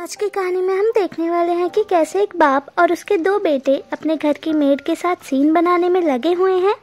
आज की कहानी में हम देखने वाले हैं कि कैसे एक बाप और उसके दो बेटे अपने घर की मेड के साथ सीन बनाने में लगे हुए हैं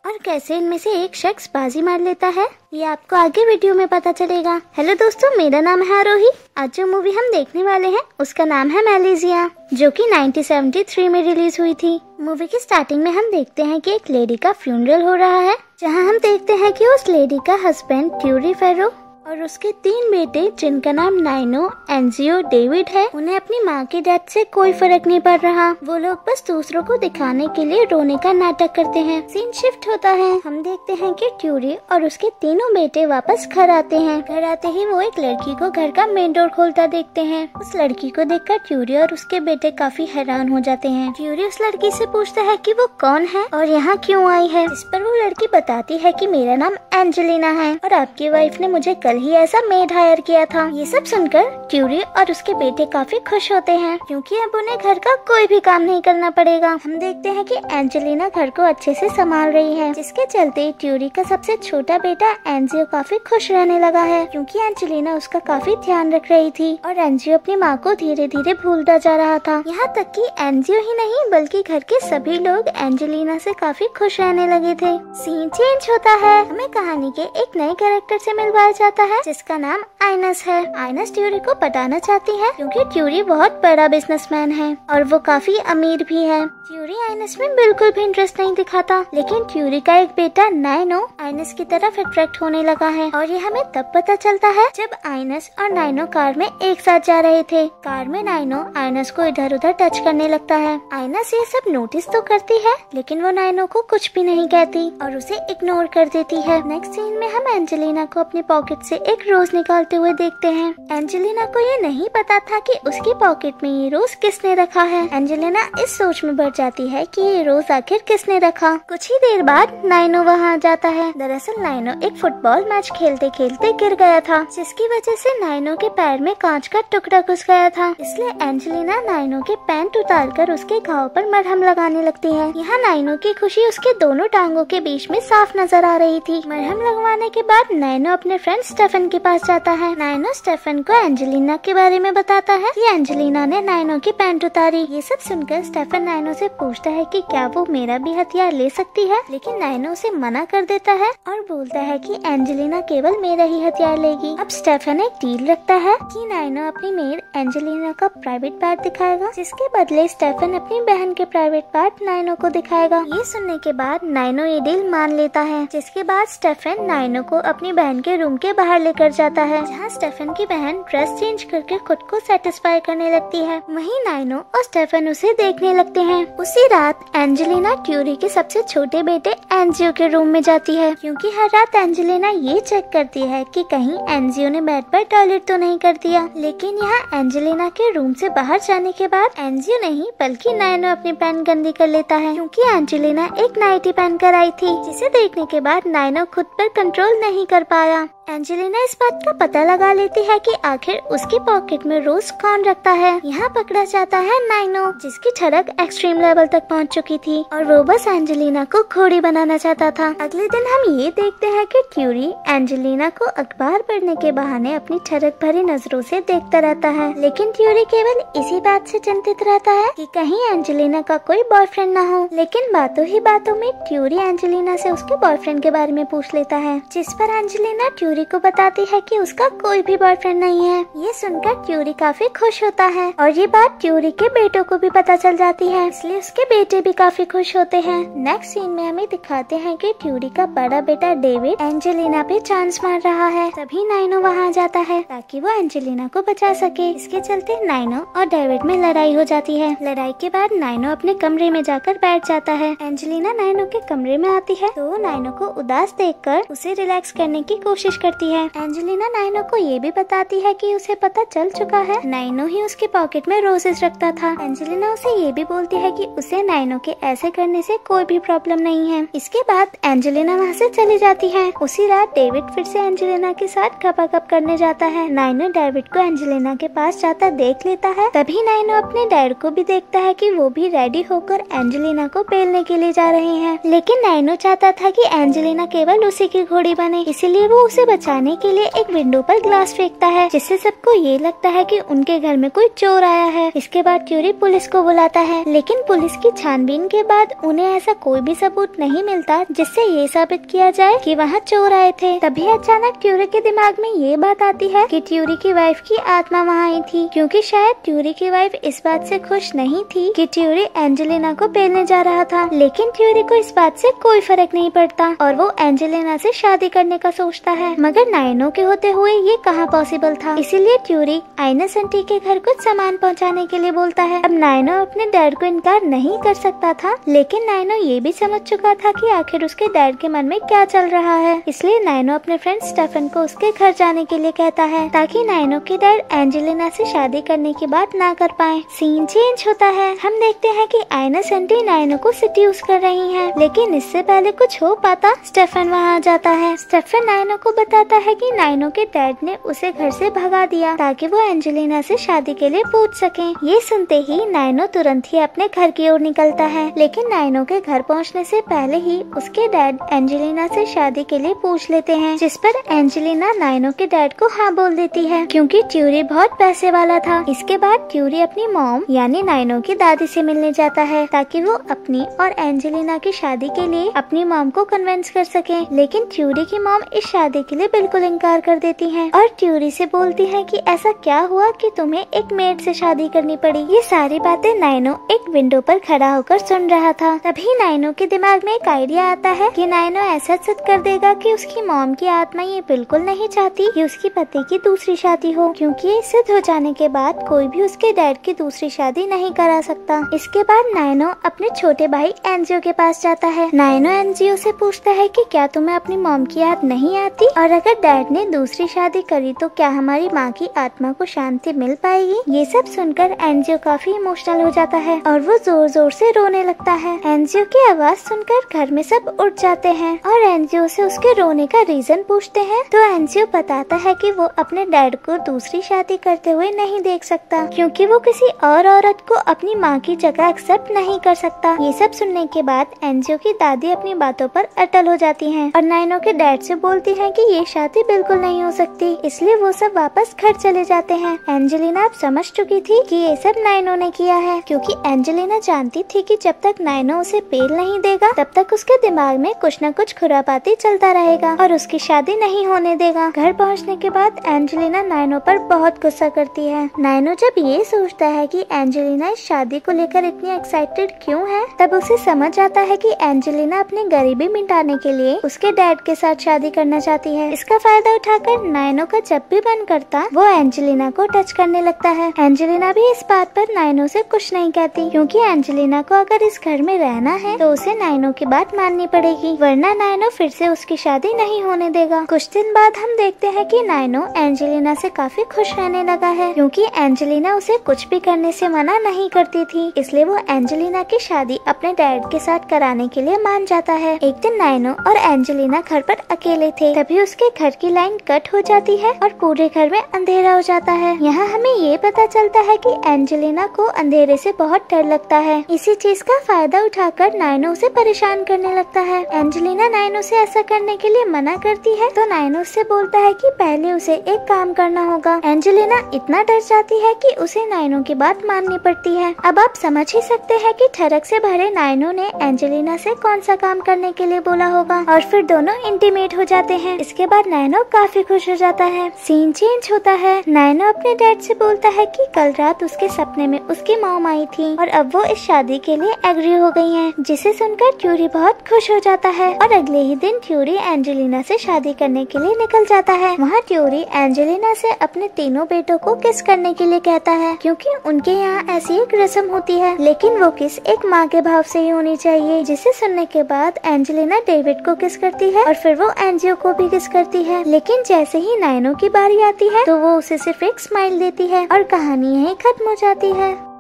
और कैसे इनमें से एक शख्स बाजी मार लेता है। ये आपको आगे वीडियो में पता चलेगा। हेलो दोस्तों, मेरा नाम है आरोही। आज जो मूवी हम देखने वाले हैं उसका नाम है मैलेशिया, जो कि 1973 में रिलीज हुई थी। मूवी की स्टार्टिंग में हम देखते हैं कि एक लेडी का फ्यूनरल हो रहा है, जहां हम देखते हैं कि उस लेडी का हस्बैंड ट्यूरी फेरो और उसके 3 बेटे, जिनका नाम नाइनो, एंजियो, डेविड है, उन्हें अपनी माँ की डेथ से कोई फर्क नहीं पड़ रहा। वो लोग बस दूसरों को दिखाने के लिए रोने का नाटक करते हैं। सीन शिफ्ट होता है। हम देखते हैं कि ट्यूरी और उसके तीनों बेटे वापस घर आते हैं। घर आते ही वो एक लड़की को घर का मेन डोर खोलता देखते हैं। उस लड़की को देखकर ट्यूरी और उसके बेटे काफी हैरान हो जाते हैं। ट्यूरी उस लड़की से पूछता है कि वो कौन है और यहाँ क्यों आई है, जिस पर वो लड़की बताती है कि मेरा नाम एंजेलिना है और आपकी वाइफ ने मुझे कल ही ऐसा मेड हायर किया था। ये सब सुनकर ट्यूरी और उसके बेटे काफी खुश होते हैं, क्योंकि अब उन्हें घर का कोई भी काम नहीं करना पड़ेगा। हम देखते हैं कि एंजेलिना घर को अच्छे से संभाल रही है, जिसके चलते ट्यूरी का सबसे छोटा बेटा एंजियो काफी खुश रहने लगा है, क्योंकि एंजेलिना उसका काफी ध्यान रख रही थी और एंजियो अपनी माँ को धीरे धीरे भूलता जा रहा था। यहाँ तक कि एंजियो ही नहीं बल्कि घर के सभी लोग एंजेलिना से काफी खुश रहने लगे थे। सीन चेंज होता है। हमें कहानी के एक नए कैरेक्टर से मिलवाया जाता है, जिसका नाम आइनस है। आइनस ट्यूरी को पटाना चाहती है, क्योंकि ट्यूरी बहुत बड़ा बिजनेसमैन है और वो काफी अमीर भी है। ट्यूरी आइनस में बिल्कुल भी इंटरेस्ट नहीं दिखाता, लेकिन ट्यूरी का एक बेटा नाइनो आइनस की तरफ अट्रैक्ट होने लगा है और ये हमें तब पता चलता है जब आइनस और नाइनो कार में एक साथ जा रहे थे। कार में नाइनो आइनस को इधर उधर टच करने लगता है। आइनस ये सब नोटिस तो करती है, लेकिन वो नाइनो को कुछ भी नहीं कहती और उसे इग्नोर कर देती है। नेक्स्ट सीन में हम एंजेलिना को अपनी पॉकेट से एक रोज निकालते हुए देखते हैं। एंजेलिना को ये नहीं पता था कि उसकी पॉकेट में ये रोज किसने रखा है। एंजेलिना इस सोच में बढ़ जाती है कि ये रोज आखिर किसने रखा। कुछ ही देर बाद नाइनो वहाँ आ जाता है। दरअसल नाइनो एक फुटबॉल मैच खेलते खेलते गिर गया था, जिसकी वजह से नाइनो के पैर में कांच का टुकड़ा घुस गया था। इसलिए एंजेलिना नाइनो के पैंट उतारकर उसके घाव पर मरहम लगाने लगती है। यहाँ नाइनो की खुशी उसके दोनों टांगों के बीच में साफ नजर आ रही थी। मरहम लगवाने के बाद नाइनो अपने फ्रेंड स्टेफन के पास जाता है। नाइनो स्टेफन को एंजेलिना के बारे में बताता है कि एंजेलिना ने नाइनो की पैंट उतारी। ये सब सुनकर स्टेफन नाइनो से पूछता है कि क्या वो मेरा भी हथियार ले सकती है, लेकिन नाइनो उसे मना कर देता है और बोलता है कि एंजेलिना केवल मेरा ही हथियार लेगी। अब स्टेफन एक डील रखता है कि नाइनो अपनी मेड एंजेलिना का प्राइवेट पार्ट दिखाएगा, जिसके बदले स्टेफन अपनी बहन के प्राइवेट पार्ट नाइनो को दिखाएगा। ये सुनने के बाद नाइनो ये डील मान लेता है, जिसके बाद स्टेफन नाइनो को अपनी बहन के रूम के बाहर लेकर जाता है, जहाँ स्टेफन की बहन ड्रेस चेंज करके खुद को सेटिस्फाई करने लगती है। वहीं नाइनो और स्टेफन उसे देखने लगते हैं। उसी रात एंजेलिना ट्यूरी के सबसे छोटे बेटे एंजियो के रूम में जाती है, क्योंकि हर रात एंजेलिना ये चेक करती है कि कहीं एंजियो ने बेड पर टॉयलेट तो नहीं कर दिया। लेकिन यहाँ एंजेलिना के रूम से बाहर जाने के बाद एंजियो नहीं बल्कि नाइनो अपनी पैंट गंदी कर लेता है, क्योंकि एंजेलिना एक नाइटी पहन कर आई थी, जिसे देखने के बाद नाइनो खुद पर कंट्रोल नहीं कर पाया। एंजेलिना इस बात का पता लगा लेती है कि आखिर उसकी पॉकेट में रोज कौन रखता है। यहाँ पकड़ा जाता है नाइनो, जिसकी ठड़क एक्सट्रीम लेवल तक पहुँच चुकी थी और वो बस एंजेलिना को घोड़ी बनाना चाहता था। अगले दिन हम ये देखते हैं कि ट्यूरी एंजेलिना को अखबार पढ़ने के बहाने अपनी ठड़क भरी नजरों से देखता रहता है, लेकिन ट्यूरी केवल इसी बात से चिंतित रहता है कि कहीं एंजेलिना का कोई बॉयफ्रेंड न हो। लेकिन बातों ही बातों में ट्यूरी एंजेलिना से उसके बॉयफ्रेंड के बारे में पूछ लेता है, जिस पर एंजेलिना ट्यूरी को बताती है कि उसका कोई भी बॉयफ्रेंड नहीं है। ये सुनकर ट्यूरी काफी खुश होता है और ये बात ट्यूरी के बेटों को भी पता चल जाती है, इसलिए उसके बेटे भी काफी खुश होते हैं। नेक्स्ट सीन में हमें दिखाते हैं कि ट्यूरी का बड़ा बेटा डेविड एंजेलिना पे चांस मार रहा है। तभी नाइनो वहाँ आ जाता है ताकि वो एंजेलिना को बचा सके। इसके चलते नाइनो और डेविड में लड़ाई हो जाती है। लड़ाई के बाद नाइनो अपने कमरे में जाकर बैठ जाता है। एंजेलिना नाइनो के कमरे में आती है तो नाइनो को उदास देखकर उसे रिलैक्स करने की कोशिश करती है। एंजेलिना नाइनो को ये भी बताती है कि उसे पता चल चुका है नाइनो ही उसके पॉकेट में रोजेस रखता था। एंजेलिना उसे ये भी बोलती है कि उसे नाइनो के ऐसे करने से कोई भी प्रॉब्लम नहीं है। इसके बाद एंजेलिना वहाँ से चली जाती है। उसी रात डेविड फिर से एंजेलिना के साथ गपागप करने जाता है। नाइनो डेविड को एंजेलिना के पास जाता देख लेता है। तभी नाइनो अपने डैड को भी देखता है कि वो भी रेडी होकर एंजेलिना को पेलने के लिए जा रहे हैं, लेकिन नाइनो चाहता था कि एंजेलिना केवल उसी की घोड़ी बने, इसीलिए वो उसे बचाने के लिए एक विंडो पर ग्लास फेंकता है, जिससे सबको ये लगता है कि उनके घर में कोई चोर आया है। इसके बाद ट्यूरी पुलिस को बुलाता है, लेकिन पुलिस की छानबीन के बाद उन्हें ऐसा कोई भी सबूत नहीं मिलता जिससे ये साबित किया जाए कि वहाँ चोर आए थे। तभी अचानक ट्यूरी के दिमाग में ये बात आती है कि ट्यूरी की वाइफ की आत्मा वहाँ आई थी, क्योंकि शायद ट्यूरी की वाइफ इस बात से खुश नहीं थी कि ट्यूरी एंजेलिना को पेलने जा रहा था। लेकिन ट्यूरी को इस बात से कोई फर्क नहीं पड़ता और वो एंजेलिना से शादी करने का सोचता है। मगर नायनो के होते हुए ये कहाँ पॉसिबल था, इसीलिए ट्यूरी आइनस आंटी के घर कुछ सामान पहुँचाने के लिए बोलता है। अब नायनो अपने डैड को इनकार नहीं कर सकता था, लेकिन नायनो ये भी समझ चुका था कि आखिर उसके डैड के मन में क्या चल रहा है। इसलिए नायनो अपने फ्रेंड स्टेफन को उसके घर जाने के लिए कहता है, ताकि नायनो के डैड एंजेलिना से शादी करने की बात ना कर पाए। सीन चेंज होता है, हम देखते हैं कि आइनस आंटी नायनो को सेड्यूस कर रही है, लेकिन इससे पहले कुछ हो पाता स्टेफन वहाँ आ जाता है। स्टेफन नायनो को बताता है कि नायनो के डैड ने उसे घर से भगा दिया ताकि वो एंजेलिना से शादी के लिए पूछ सके। ये सुनते ही नायनो तुरंत ही अपने घर की ओर निकलता है, लेकिन नायनो के घर पहुंचने से पहले ही उसके डैड एंजेलिना से शादी के लिए पूछ लेते हैं, जिस पर एंजेलिना नायनो के डैड को हाँ बोल देती है, क्योंकि ट्यूरी बहुत पैसे वाला था। इसके बाद ट्यूरी अपनी मॉम यानी नायनो की दादी से मिलने जाता है, ताकि वो अपनी और एंजेलिना की शादी के लिए अपनी मॉम को कन्विंस कर सके। लेकिन ट्यूरी की मॉम इस शादी के लिए बिल्कुल इनकार कर देती है और ट्यूरी से बोलती है कि ऐसा क्या हुआ कि तुम्हें एक मेड से शादी करनी पड़ी। ये सारी बातें नायनो एक विंडो पर खड़ा होकर सुन रहा था। तभी नायनो के दिमाग में एक आइडिया आता है कि नायनो ऐसा सिद्ध कर देगा कि उसकी मॉम की आत्मा ये बिल्कुल नहीं चाहती कि उसकी पति की दूसरी शादी हो, क्योंकि ये सिद्ध हो जाने के बाद कोई भी उसके डैड की दूसरी शादी नहीं करा सकता। इसके बाद नायनो अपने छोटे भाई एनजियो के पास जाता है। नायनो एनजियो से पूछता है कि क्या तुम्हें अपनी मॉम की याद नहीं आती, और अगर डैड ने दूसरी शादी करी तो क्या हमारी माँ की आत्मा को शांति मिल पाएगी। ये सब सुनकर एनजियो काफी इमोशनल हो जाता है और वो जोर जोर से रोने लगता है। एनजियो की आवाज सुनकर घर में सब उठ जाते हैं और एनजियो से उसके रोने का रीजन पूछते हैं, तो एनजियो बताता है कि वो अपने डैड को दूसरी शादी करते हुए नहीं देख सकता, क्योंकि वो किसी और औरत को अपनी माँ की जगह एक्सेप्ट नहीं कर सकता। ये सब सुनने के बाद एनजियो की दादी अपनी बातों पर अटल हो जाती हैं और नायनो के डैड से बोलती हैं कि ये शादी बिल्कुल नहीं हो सकती, इसलिए वो सब वापस घर चले जाते हैं। एंजेलिना अब समझ चुकी थी कि ये सब नायनो ने किया है, क्योंकि एंजेलिना जानती थी कि जब तक नायनो उसे पेल नहीं देगा तब तक उसके दिमाग में कुछ न कुछ खुरापाती चलता रहेगा और उसकी शादी नहीं होने देगा। घर पहुंचने के बाद एंजेलिना नायनो पर बहुत गुस्सा करती है। नायनो जब ये सोचता है कि एंजेलिना इस शादी को लेकर इतनी एक्साइटेड क्यों है, तब उसे समझ आता है कि एंजेलिना अपनी गरीबी मिटाने के लिए उसके डैड के साथ शादी करना चाहती है। इसका फायदा उठाकर नायनो का जब भी मन करता वो एंजेलिना को टच करने लगता है। एंजेलिना भी इस बात पर नायनो से कुछ नहीं कहती, क्योंकि एंजेलिना को अगर इस घर में रहना है तो उसे नायनो की बात माननी पड़ेगी, वरना नायनो फिर से उसकी शादी नहीं होने देगा। कुछ दिन बाद हम देखते हैं कि नायनो एंजेलिना से काफी खुश रहने लगा है, क्योंकि एंजेलिना उसे कुछ भी करने से मना नहीं करती थी, इसलिए वो एंजेलिना की शादी अपने डैड के साथ कराने के लिए मान जाता है। एक दिन नायनो और एंजेलिना घर पर अकेले थे, तभी उसके घर की लाइन कट हो जाती है और पूरे घर में अंधेरा हो जाता है। यहाँ हमें ये पता चलता है कि एंजेलिना को अंधेरे से बहुत डर लगता है। इसी चीज का फायदा उठाकर नायनो उसे परेशान करने लगता है। एंजेलिना नायनो से ऐसा करने के लिए मना करती है, तो नायनो उससे बोलता है कि पहले उसे एक काम करना होगा। एंजेलिना इतना डर जाती है कि उसे नायनो की बात माननी पड़ती है। अब आप समझ ही सकते हैं कि ठरक से भरे नायनो ने एंजेलिना से कौन सा काम करने के लिए बोला होगा, और फिर दोनों इंटीमेट हो जाते हैं। इसके बाद नायनो काफी खुश हो जाता है। सीन चेंज होता है। नायनो अपने डैड से बोलता है कि कल रात उसके सपने में उसकी मॉम आई थी और अब वो इस शादी के लिए एग्री हो गई हैं, जिसे सुनकर ट्यूरी बहुत खुश हो जाता है और अगले ही दिन ट्यूरी एंजेलिना से शादी करने के लिए निकल जाता है। वहाँ ट्यूरी एंजेलिना से अपने तीनों बेटों को किस करने के लिए कहता है, क्योंकि उनके यहाँ ऐसी एक रस्म होती है, लेकिन वो किस एक माँ के भाव से ही होनी चाहिए। जिसे सुनने के बाद एंजेलिना डेविड को किस करती है और फिर वो एनजियो को भी किस करती है, लेकिन जैसे ही नायनो की बारी आती है तो वो उसे सिर्फ एक स्माइल देती है और कहानी यहीं खत्म हो जाती है।